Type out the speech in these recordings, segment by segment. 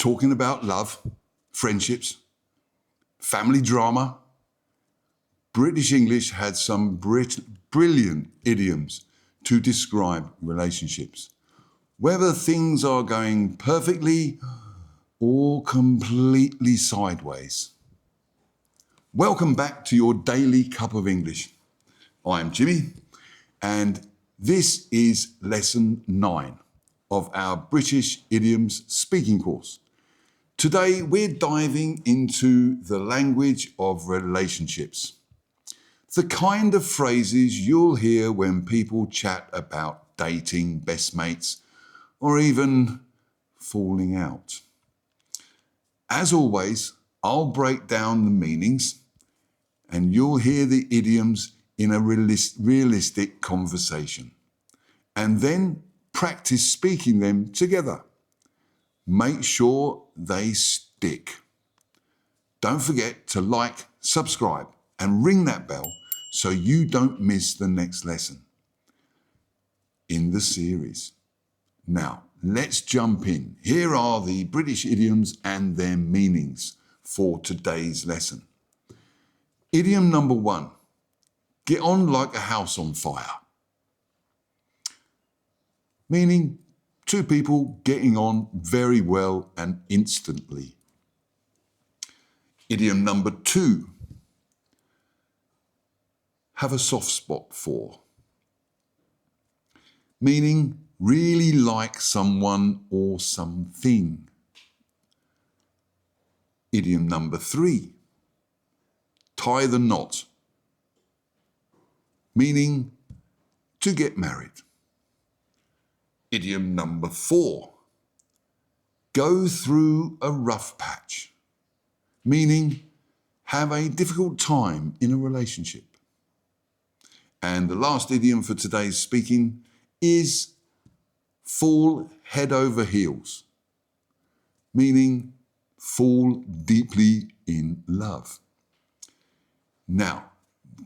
talking about love, friendships, family drama, British English had some brilliant idioms to describe relationships, whether things are going perfectly or completely sideways. Welcome back to your daily cup of English. I'm Jimmy, and this is lesson 9 of our British Idioms speaking course. Today, we're diving into the language of relationships. The kind of phrases you'll hear when people chat about dating, best mates, or even falling out. As always, I'll break down the meanings and you'll hear the idioms in a realistic conversation. And then practice speaking them together. Make sure they stick. Don't forget to like, subscribe, and ring that bell so you don't miss the next lesson in the series. Now, let's jump in. Here are the British idioms and their meanings for today's lesson. Idiom number 1, get on like a house on fire. Meaning, two people getting on very well and instantly. Idiom number 2, have a soft spot for. Meaning, really like someone or something. Idiom number 3, tie the knot. Meaning, to get married. Idiom number 4, go through a rough patch. Meaning, have a difficult time in a relationship. And the last idiom for today's speaking is fall head over heels, meaning fall deeply in love. Now,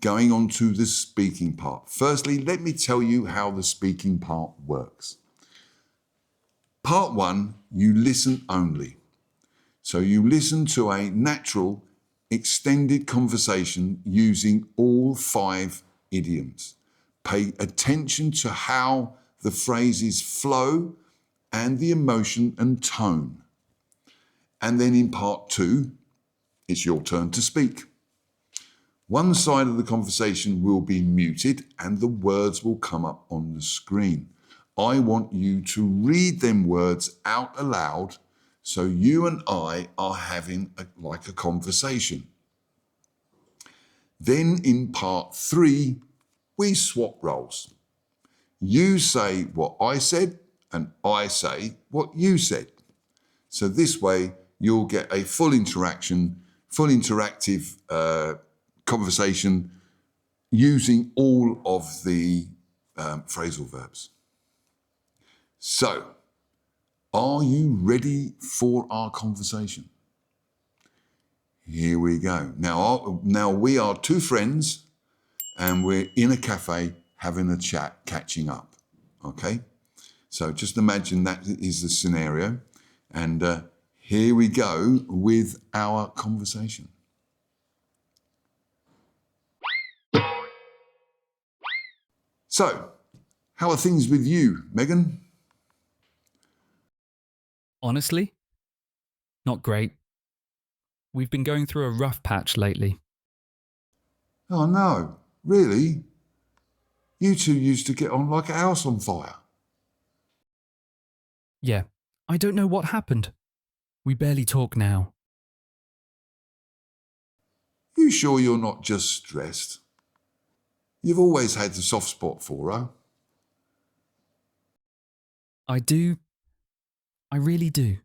going on to the speaking part. Firstly, let me tell you how the speaking part works. Part 1, you listen only. So you listen to a natural, extended conversation using all 5 idioms. Pay attention to how the phrases flow and the emotion and tone. And then in part 2, it's your turn to speak. One side of the conversation will be muted and the words will come up on the screen. I want you to read them words out aloud so you and I are having like a conversation. Then in part 3, we swap roles. You say what I said and I say what you said. So this way you'll get a full interactive conversation using all of the phrasal verbs. So, are you ready for our conversation? Here we go. Now we are 2 friends and we're in a cafe having a chat, catching up, okay? So just imagine that is the scenario. And here we go with our conversation. So, how are things with you, Megan? Honestly, not great. We've been going through a rough patch lately. Oh no, really? You 2 used to get on like a house on fire. Yeah, I don't know what happened. We barely talk now. You sure you're not just stressed? You've always had the soft spot for her. I do. I really do.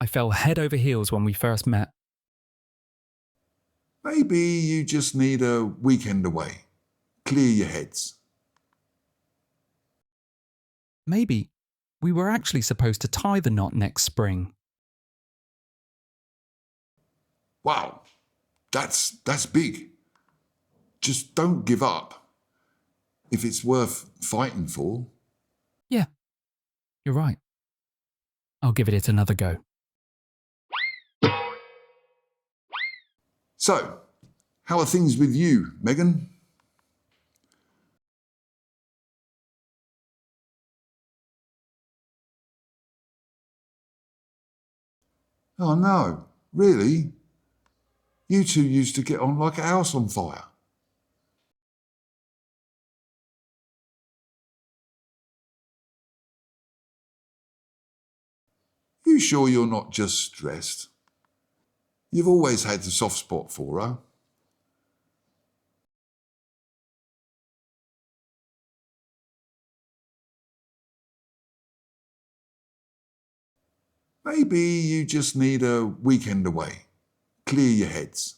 I fell head over heels when we first met. Maybe you just need a weekend away. Clear your heads. Maybe we were actually supposed to tie the knot next spring. Wow, that's big. Just don't give up if it's worth fighting for. Yeah, you're right. I'll give it another go. So, how are things with you, Megan? Oh no, really? You two used to get on like a house on fire. You sure you're not just stressed? You've always had the soft spot for her. Maybe you just need a weekend away. Clear your heads.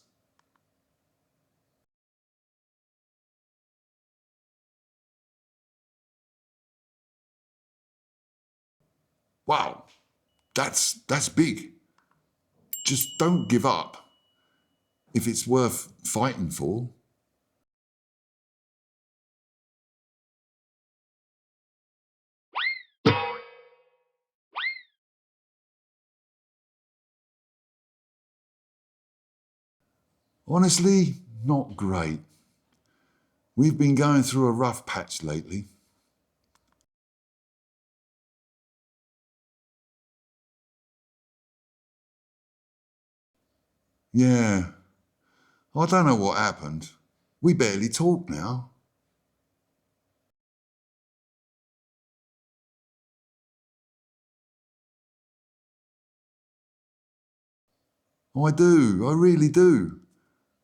Wow, that's big. Just don't give up if it's worth fighting for. Honestly, not great. We've been going through a rough patch lately. Yeah, I don't know what happened. We barely talk now. I really do.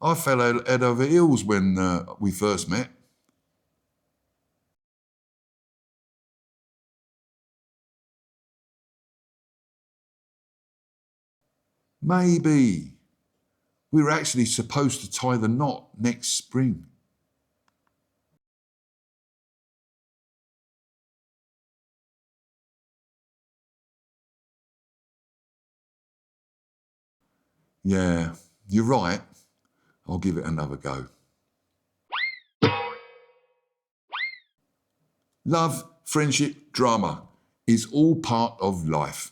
I fell head over heels when we first met. Maybe. We were actually supposed to tie the knot next spring. Yeah, you're right. I'll give it another go. Love, friendship, drama is all part of life.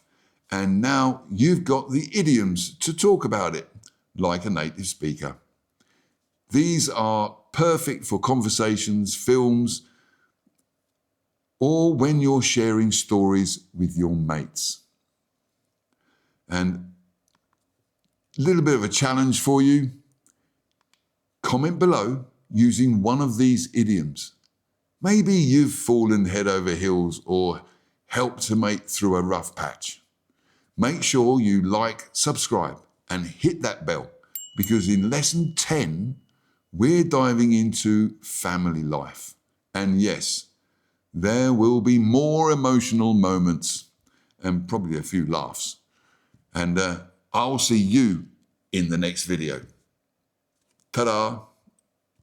And now you've got the idioms to talk about it, like a native speaker. These are perfect for conversations, films, or when you're sharing stories with your mates. And a little bit of a challenge for you. Comment below using one of these idioms. Maybe you've fallen head over heels or helped a mate through a rough patch. Make sure you like, subscribe, and hit that bell because in lesson 10, we're diving into family life. And yes, there will be more emotional moments and probably a few laughs. And I'll see you in the next video. Ta-da!